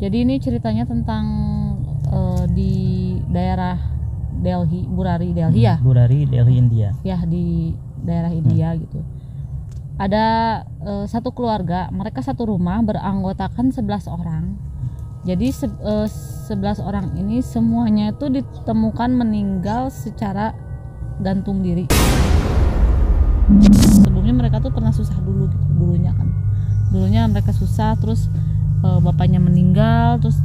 Jadi ini ceritanya tentang di daerah Delhi, Burari Delhi ya? Burari Delhi India. Ya, di daerah India gitu. Ada satu keluarga, mereka satu rumah beranggotakan 11 orang. Jadi 11 orang ini semuanya itu ditemukan meninggal secara gantung diri. Sebelumnya mereka tuh pernah susah dulu gitu, dulunya mereka susah, terus bapaknya meninggal, terus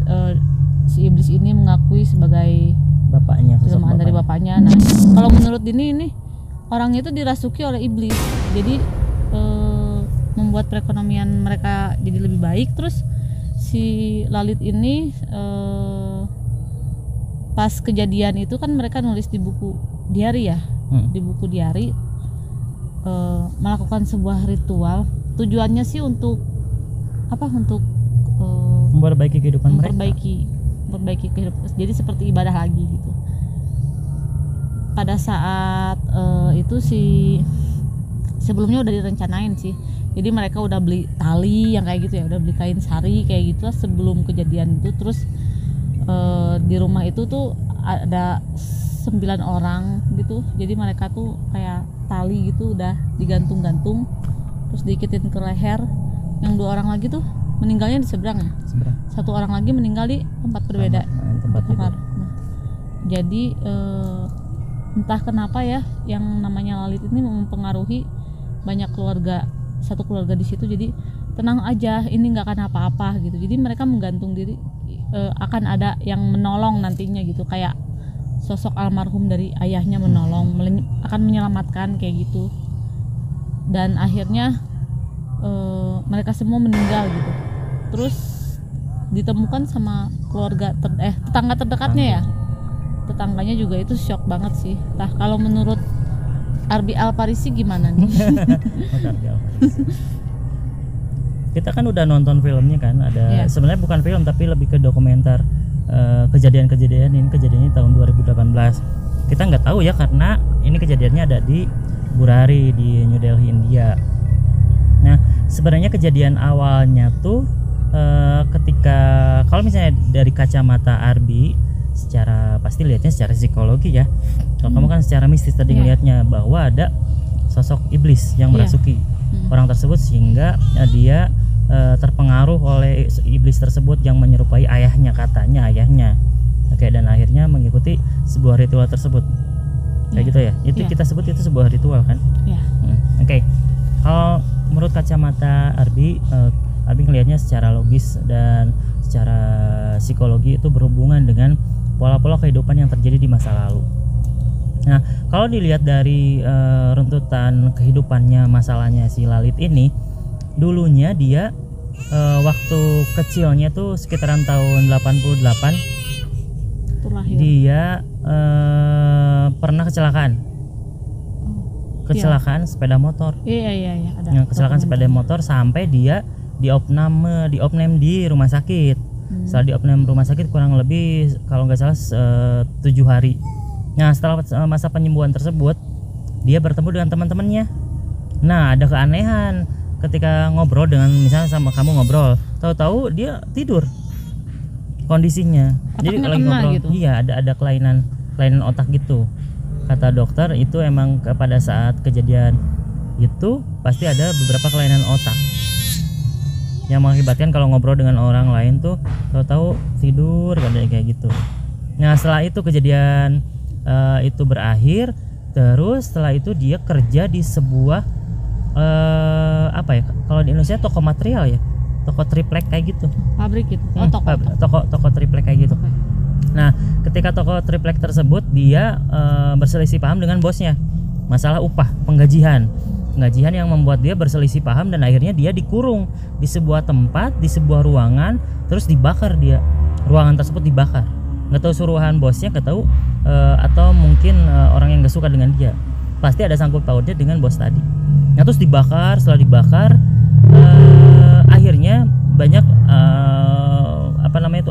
si iblis ini mengakui sebagai Bapaknya, jelmaan dari bapaknya. Nah, kalau menurut ini orang itu dirasuki oleh iblis, jadi membuat perekonomian mereka jadi lebih baik. Terus si Lalit ini pas kejadian itu kan mereka nulis di buku diary ya, di buku diary, melakukan sebuah ritual. Tujuannya sih untuk apa? Untuk memperbaiki kehidupan memperbaiki kehidupan. Jadi seperti ibadah lagi gitu. Pada saat itu sebelumnya udah direncanain sih. Jadi mereka udah beli tali yang kayak gitu ya, udah beli kain sari kayak gitu sebelum kejadian itu. Terus di rumah itu tuh ada 9 orang gitu. Jadi mereka tuh kayak tali gitu udah digantung-gantung, terus diikitin ke leher. Yang 2 orang lagi tuh meninggalnya di seberang ya. 1 orang lagi meninggal di tempat berbeda, tempat kamar. Nah, jadi entah kenapa ya, yang namanya Lalit ini mempengaruhi banyak keluarga, satu keluarga di situ. Jadi tenang aja, ini nggak akan apa-apa gitu. Jadi mereka menggantung diri, akan ada yang menolong nantinya gitu, kayak sosok almarhum dari ayahnya menolong, akan menyelamatkan kayak gitu. Dan akhirnya mereka semua meninggal gitu. Terus ditemukan sama keluarga tetangga terdekatnya ya. Tetangganya juga itu shock banget sih. Nah, kalau menurut Arbi Alparisi gimana nih? Kita kan udah nonton filmnya kan, ada sebenarnya bukan film tapi lebih ke dokumenter kejadian-kejadian ini. Kejadiannya tahun 2018. Kita nggak tahu ya karena ini kejadiannya ada di Burari di New Delhi India. Nah, sebenarnya kejadian awalnya tuh ketika, kalau misalnya dari kacamata Arbi, secara pasti lihatnya secara psikologi ya. Kalau kamu kan secara mistis tadi ngelihatnya bahwa ada sosok iblis yang merasuki orang tersebut sehingga dia terpengaruh oleh iblis tersebut yang menyerupai ayahnya, katanya ayahnya. Oke, dan akhirnya mengikuti sebuah ritual tersebut. Kayak gitu ya. Itu kita sebut itu sebuah ritual kan? Oke. Kalau menurut kacamata Arbi, Arbi ngelihatnya secara logis dan secara psikologi itu berhubungan dengan pola-pola kehidupan yang terjadi di masa lalu. Nah, kalau dilihat dari runtutan kehidupannya, masalahnya si Lalit ini, dulunya dia waktu kecilnya tuh sekitaran tahun 88 dia pernah kecelakaan sepeda motor. Iya ada. Kecelakaan sepeda motor sampai dia diopname di rumah sakit. Setelah diopname rumah sakit kurang lebih kalau nggak salah 7 hari. Nah, setelah masa penyembuhan tersebut dia bertemu dengan teman-temannya. Nah, ada keanehan ketika ngobrol dengan, misalnya sama kamu ngobrol, tahu-tahu dia tidur kondisinya. Jadi lagi ngobrol gitu. Iya, ada kelainan otak gitu. Kata dokter itu emang pada saat kejadian itu pasti ada beberapa kelainan otak yang mengakibatkan kalau ngobrol dengan orang lain tuh tahu-tahu tidur kayak gitu. Nah, setelah itu kejadian itu berakhir, terus setelah itu dia kerja di sebuah apa ya, kalau di Indonesia toko material ya, toko triplek kayak gitu, pabrik gitu. Toko triplek kayak gitu. Nah, ketika toko triplek tersebut dia berselisih paham dengan bosnya masalah upah, penggajian yang membuat dia berselisih paham dan akhirnya dia dikurung di sebuah tempat, di sebuah ruangan, terus dibakar dia. Ruangan tersebut dibakar. Nggak tahu suruhan bosnya, nggak tahu atau mungkin orang yang nggak suka dengan dia. Pasti ada sangkut pautnya dengan bos tadi. Nah, terus dibakar. Setelah dibakar, akhirnya banyak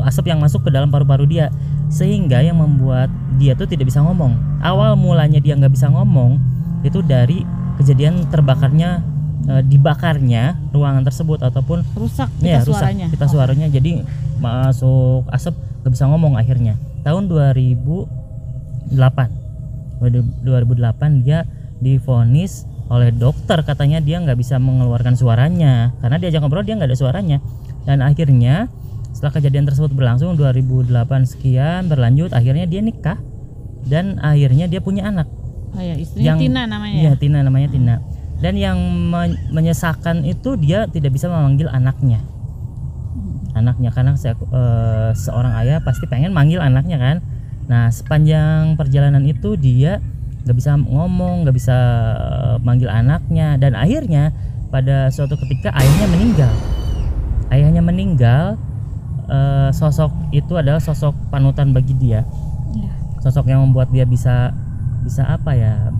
asap yang masuk ke dalam paru-paru dia, sehingga yang membuat dia tuh tidak bisa ngomong. Awal mulanya dia nggak bisa ngomong itu dari kejadian dibakarnya ruangan tersebut ataupun rusak suaranya. Jadi masuk asap, nggak bisa ngomong. Akhirnya tahun 2008 dia divonis oleh dokter, katanya dia nggak bisa mengeluarkan suaranya karena diajak ngobrol dia nggak ada suaranya. Dan akhirnya setelah kejadian tersebut berlangsung 2008 sekian berlanjut, akhirnya dia nikah dan akhirnya dia punya anak. Oh ya, istrinya Tina namanya. Iya, Tina namanya, Tina. Dan yang menyesakan itu dia tidak bisa memanggil anaknya. Anaknya karena seorang ayah pasti pengen manggil anaknya kan. Nah, sepanjang perjalanan itu dia nggak bisa ngomong, nggak bisa manggil anaknya, dan akhirnya pada suatu ketika ayahnya meninggal. Sosok itu adalah sosok panutan bagi dia, sosok yang membuat dia bisa apa ya,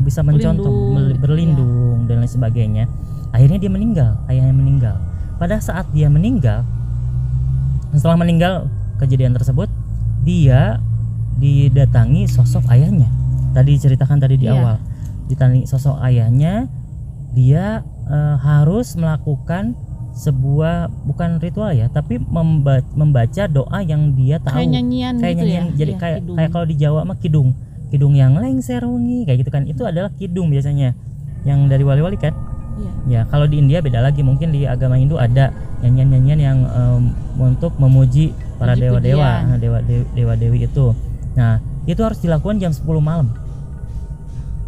bisa mencontoh, berlindung dan lain sebagainya. Akhirnya dia meninggal, ayahnya meninggal. Pada saat dia meninggal, setelah meninggal kejadian tersebut, dia didatangi sosok ayahnya. Tadi diceritakan tadi di awal, didatangi sosok ayahnya. Dia harus melakukan sebuah, bukan ritual ya, tapi membaca doa yang dia tahu. Kayak nyanyian gitu nyanyian, ya? jadi kayak kalau di Jawa mah kidung yang lengser wengi kayak gitu kan, itu adalah kidung biasanya yang dari wali-wali kan. Ya kalau di India beda lagi, mungkin di agama Hindu ada nyanyian yang untuk memuji para dewa-dewa, dewa-dewi itu. Nah, itu harus dilakukan jam 10 malam.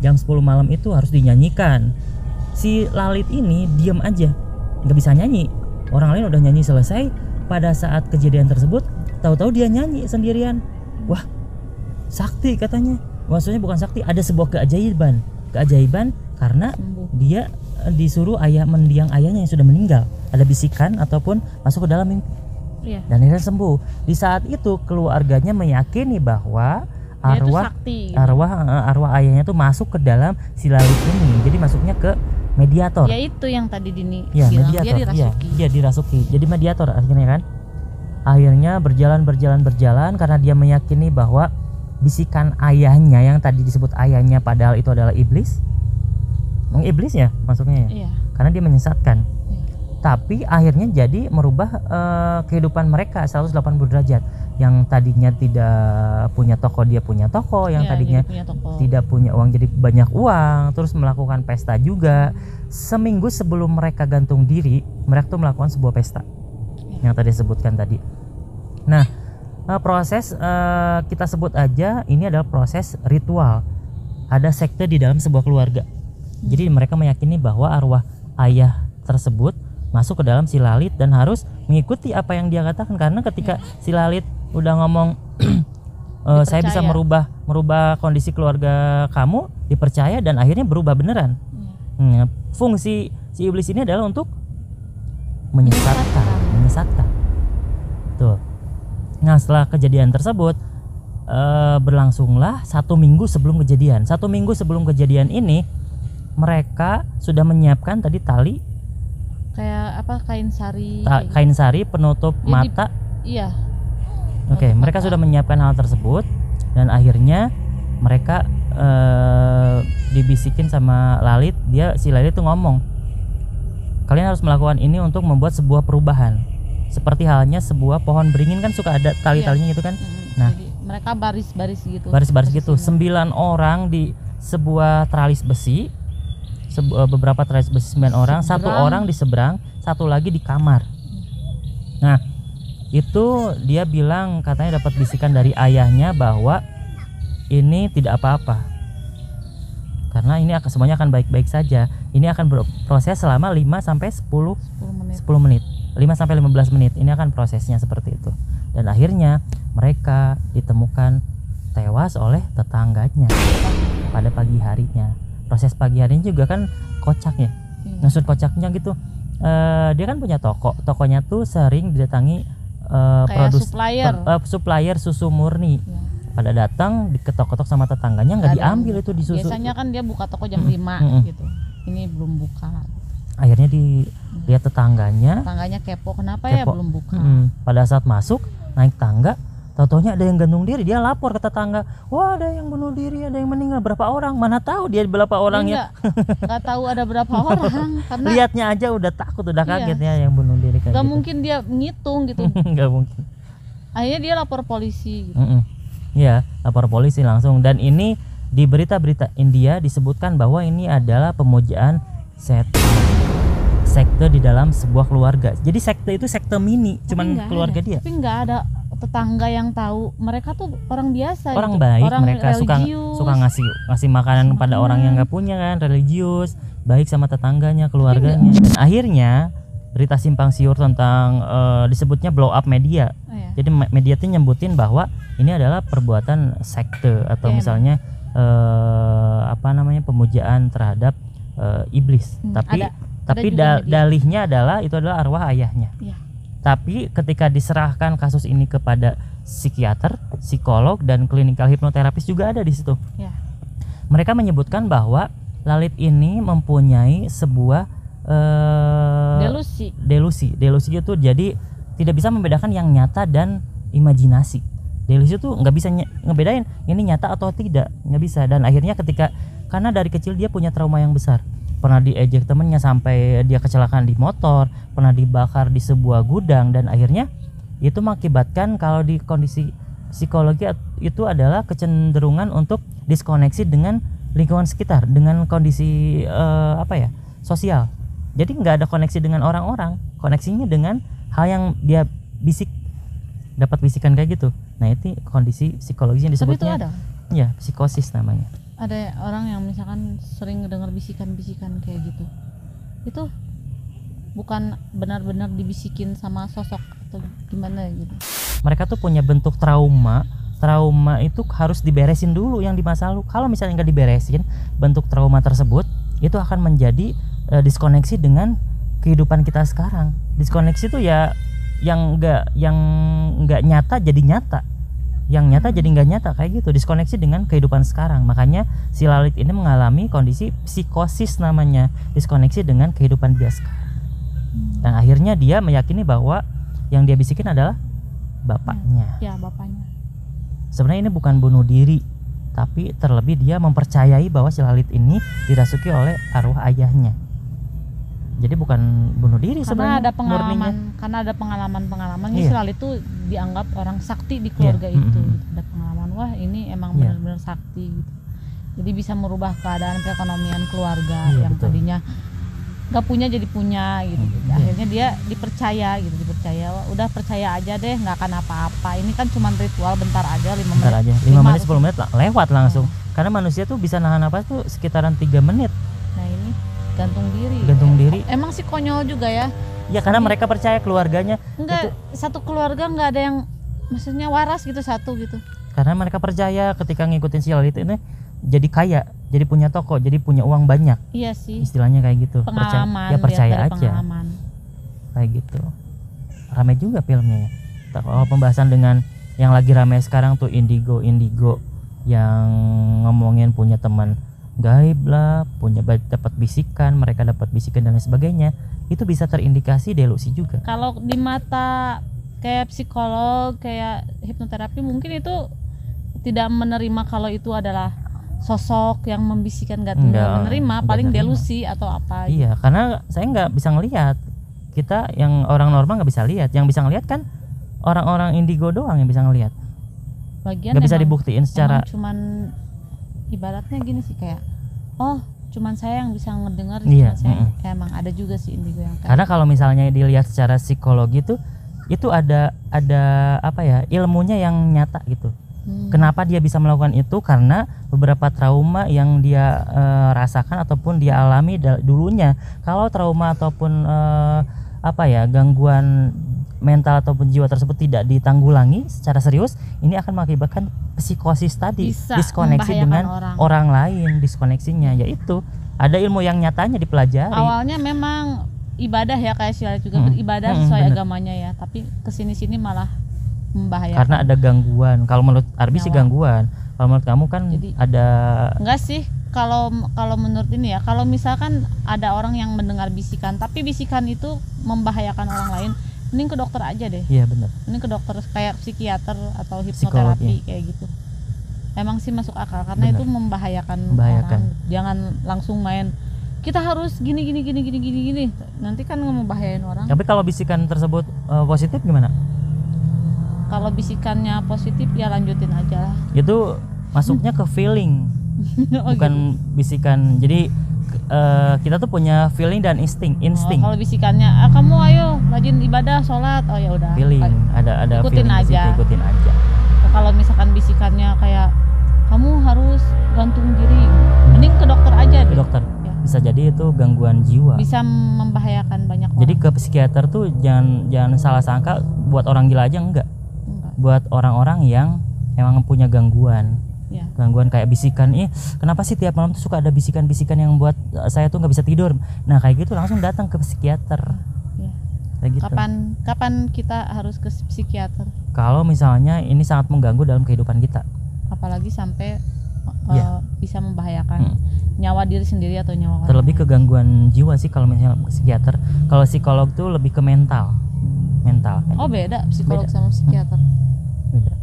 Jam 10 malam itu harus dinyanyikan. Si Lalit ini diam aja, nggak bisa nyanyi. Orang lain udah nyanyi selesai, pada saat kejadian tersebut tahu-tahu dia nyanyi sendirian. Wah, sakti katanya. Maksudnya bukan sakti, ada sebuah keajaiban karena dia disuruh mendiang ayahnya yang sudah meninggal. Ada bisikan ataupun masuk ke dalam mimpi. Dan akhirnya sembuh. Di saat itu keluarganya meyakini bahwa arwah ayahnya itu masuk ke dalam si Lalit ini. Jadi masuknya ke mediator. Ya itu yang tadi Dini bilang, mediator. Dia dirasuki. Jadi mediator akhirnya kan. Akhirnya berjalan karena dia meyakini bahwa bisikan ayahnya yang tadi disebut ayahnya padahal itu adalah iblis. Iblis ya masuknya ya. Karena dia menyesatkan. Tapi akhirnya jadi merubah kehidupan mereka 180 derajat. Yang tadinya tidak punya toko, dia punya toko. Yang tadinya tidak punya uang jadi banyak uang. Terus melakukan pesta juga. Seminggu sebelum mereka gantung diri, mereka tuh melakukan sebuah pesta yang tadi disebutkan tadi. Nah, proses kita sebut aja ini adalah proses ritual. Ada sekte di dalam sebuah keluarga. Jadi mereka meyakini bahwa arwah ayah tersebut masuk ke dalam si Lalit dan harus mengikuti apa yang dia katakan. Karena ketika si Lalit udah ngomong saya bisa merubah kondisi keluarga kamu, dipercaya dan akhirnya berubah beneran. Fungsi si iblis ini adalah untuk menyesatkan. Tuh. Nah, setelah kejadian tersebut berlangsunglah 1 minggu sebelum kejadian. 1 minggu sebelum kejadian ini mereka sudah menyiapkan tadi tali, kayak apa, kain sari penutup mata. Oke, mereka sudah menyiapkan hal tersebut dan akhirnya mereka dibisikin sama Lalit. Si Lalit tuh ngomong, kalian harus melakukan ini untuk membuat sebuah perubahan. Seperti halnya sebuah pohon beringin kan suka ada tali-talinya gitu kan. Nah, jadi mereka baris-baris gitu. 9 orang di sebuah teralis besi. Beberapa teralis besi 9 orang, 1 orang di seberang, 1 lagi di kamar. Nah, itu dia bilang katanya dapat bisikan dari ayahnya bahwa ini tidak apa-apa. Karena ini semuanya akan baik-baik saja. Ini akan berproses selama 5 sampai 10 menit. 5 sampai 15 menit. Ini akan prosesnya seperti itu. Dan akhirnya mereka ditemukan tewas oleh tetangganya pada pagi harinya. Proses pagi harinya juga kan kocak ya. Maksud kocaknya gitu, dia kan punya tokonya tuh sering didatangi supplier susu murni. Pada datang diketok-ketok sama tetangganya, nggak diambil itu di susu. Biasanya kan dia buka toko jam 5 gitu. Ini belum buka. Akhirnya dilihat tetangganya kepo, kenapa ya belum buka. Pada saat masuk naik tangga, Tau-taunya ada yang gantung diri, dia lapor ke tetangga, wah ada yang bunuh diri, ada yang meninggal, berapa orang, mana tahu dia berapa orangnya. Nggak tahu ada berapa orang karena lihatnya aja udah takut, udah kaget ya yang bunuh diri kayak nggak gitu. mungkin dia ngitung gitu. Nggak mungkin. Akhirnya dia lapor polisi gitu. Iya, lapor polisi langsung. Dan ini di berita-berita India disebutkan bahwa ini adalah pemujaan sekte di dalam sebuah keluarga. Jadi sekte itu sekte mini, cuman keluarga dia. Tapi nggak ada tetangga yang tahu. Mereka tuh orang biasa, orang gitu. baik, orang mereka suka ngasih makanan pada orang yang nggak punya kan, religius, baik sama tetangganya, keluarganya. Dan akhirnya berita simpang siur tentang disebutnya blow up media. Jadi media itu nyebutin bahwa ini adalah perbuatan sekte atau misalnya pemujaan terhadap iblis. Tapi dalihnya adalah itu adalah arwah ayahnya. Tapi ketika diserahkan kasus ini kepada psikiater, psikolog, dan klinikal hipnoterapis juga ada di situ. Mereka menyebutkan bahwa Lalit ini mempunyai sebuah delusi itu jadi tidak bisa membedakan yang nyata dan imajinasi. Delusi itu nggak bisa ngebedain ini nyata atau tidak, nggak bisa. Dan akhirnya karena dari kecil dia punya trauma yang besar, pernah diejek temennya sampai dia kecelakaan di motor, pernah dibakar di sebuah gudang, dan akhirnya itu mengakibatkan kalau di kondisi psikologi itu adalah kecenderungan untuk diskoneksi dengan lingkungan sekitar, dengan kondisi sosial. Jadi nggak ada koneksi dengan orang-orang, koneksinya dengan hal yang dia dapat bisikan kayak gitu. Nah itu kondisi psikologis yang disebutnya. Tapi itu ada? Ya, psikosis namanya. Ada orang yang misalkan sering dengar bisikan-bisikan kayak gitu, itu bukan benar-benar dibisikin sama sosok atau gimana gitu. Mereka tuh punya bentuk trauma itu harus diberesin dulu yang di masa lalu. Kalau misalnya nggak diberesin bentuk trauma tersebut, itu akan menjadi diskoneksi dengan kehidupan kita sekarang. Diskoneksi tuh ya yang nggak nyata jadi nyata, yang nyata jadi nggak nyata kayak gitu, diskoneksi dengan kehidupan sekarang. Makanya si Lalit ini mengalami kondisi psikosis namanya, diskoneksi dengan kehidupan dia sekarang. Dan akhirnya dia meyakini bahwa yang dia bisikin adalah bapaknya. Ya, bapaknya. Sebenarnya ini bukan bunuh diri, tapi terlebih dia mempercayai bahwa si Lalit ini dirasuki oleh arwah ayahnya. Jadi bukan bunuh diri sebenarnya. Karena ada pengalaman si Lalit itu dianggap orang sakti di keluarga itu. Ada pengalaman, wah ini emang benar-benar sakti gitu. Jadi bisa merubah keadaan perekonomian keluarga yang tadinya nggak punya jadi punya gitu. Akhirnya dia dipercaya, udah percaya aja deh, nggak akan apa-apa. Ini kan cuma ritual bentar aja, 5 menit. 5 menit 10 menit lewat langsung. Karena manusia tuh bisa nahan napas tuh sekitaran 3 menit. Nah ini gantung diri. Emang sih konyol juga ya. Ya karena mereka percaya keluarganya. Enggak, satu keluarga nggak ada yang maksudnya waras gitu, satu gitu. Karena mereka percaya ketika ngikutin si Lalit ini jadi kaya, jadi punya toko, jadi punya uang banyak. Iya sih. Istilahnya kayak gitu. Percaya aja. Kayak gitu. Ramai juga filmnya ya. Kalau pembahasan dengan yang lagi ramai sekarang tuh Indigo yang ngomongin punya teman gaib lah, punya dapat bisikan, mereka dapat bisikan dan lain sebagainya, itu bisa terindikasi delusi juga. Kalau di mata kayak psikolog, kayak hipnoterapi, mungkin itu tidak menerima kalau itu adalah sosok yang membisikkan, nggak menerima, paling delusi atau apa. Iya, karena saya nggak bisa ngelihat, kita yang orang normal nggak bisa lihat, yang bisa ngelihat kan orang-orang indigo doang yang bisa ngelihat. Nggak bisa dibuktiin secara. Cuman ibaratnya gini sih, kayak cuman saya yang bisa ngedengar. Emang ada juga sih indigo yang kayak. Karena kalau misalnya dilihat secara psikologi itu ada ilmunya yang nyata gitu. Kenapa dia bisa melakukan itu? Karena beberapa trauma yang dia rasakan ataupun dia alami dulunya. Kalau trauma ataupun gangguan mental ataupun jiwa tersebut tidak ditanggulangi secara serius, ini akan mengakibatkan psikosis tadi, bisa diskoneksi dengan orang lain, diskoneksinya, yaitu ada ilmu yang nyatanya dipelajari. Awalnya memang ibadah ya, kayak Lalit juga beribadah sesuai agamanya ya, tapi kesini-sini malah membahayakan. Karena ada gangguan. Kalau menurut Arbi sih gangguan. Kalau menurut kamu kan jadi, ada. Enggak sih. Kalau menurut ini ya, kalau misalkan ada orang yang mendengar bisikan, tapi bisikan itu membahayakan orang lain, mending ke dokter aja deh. Iya benar. Mending ke dokter kayak psikiater atau Psikolog, hipnoterapi ya. kayak gitu. Emang sih masuk akal karena Bener. itu membahayakan Membahayakan. orang. Jangan langsung main kita harus gini. Nanti kan membahayain orang. Tapi kalau bisikan tersebut positif gimana? Kalau bisikannya positif ya lanjutin aja lah. Itu masuknya ke feeling, Oh, bukan bisikan. Jadi kita tuh punya feeling dan insting. Kalau bisikannya, kamu ayo rajin ibadah, sholat, oh ya udah. Feeling, ada Ikutin feeling di situ, aja. ikutin aja. Kalau misalkan bisikannya kayak kamu harus gantung diri, mending ke dokter aja Ke deh. dokter. Ya. Bisa jadi itu gangguan jiwa. Bisa membahayakan banyak orang. Jadi ke psikiater tuh jangan salah sangka buat orang gila aja, enggak. Buat orang-orang yang emang punya gangguan. Ya. Gangguan kayak bisikan, kenapa sih tiap malam tuh suka ada bisikan-bisikan yang buat saya tuh nggak bisa tidur. Nah kayak gitu langsung datang ke psikiater. Ya. Kayak gitu. Kapan kita harus ke psikiater? Kalau misalnya ini sangat mengganggu dalam kehidupan kita. Apalagi sampai Ya. bisa membahayakan nyawa diri sendiri atau nyawa orang. Terlebih ke gangguan jiwa sih kalau misalnya ke psikiater. Kalau psikolog tuh lebih ke mental. Oh beda psikolog Beda. sama psikiater. Beda.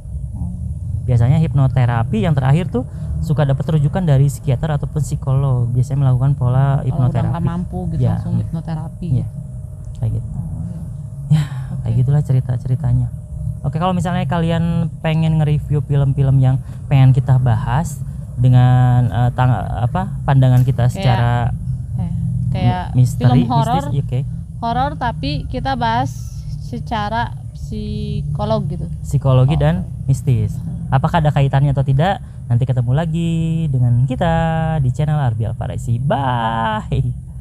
Biasanya hipnoterapi yang terakhir tuh suka dapat rujukan dari psikiater ataupun psikolog. Biasanya melakukan pola Kalau udah hipnoterapi. nggak mampu gitu Ya. langsung hipnoterapi. Iya. Kayak gitu. Kayak gitulah ceritanya. Oke, kalau misalnya kalian pengen nge-review film-film yang pengen kita bahas dengan pandangan kita secara kayak misteri, film horor, mistis, oke. horor tapi kita bahas secara psikolog gitu. Psikologi dan mistis. Apakah ada kaitannya atau tidak? Nanti ketemu lagi dengan kita di channel Arbi Alfarisi. Bye.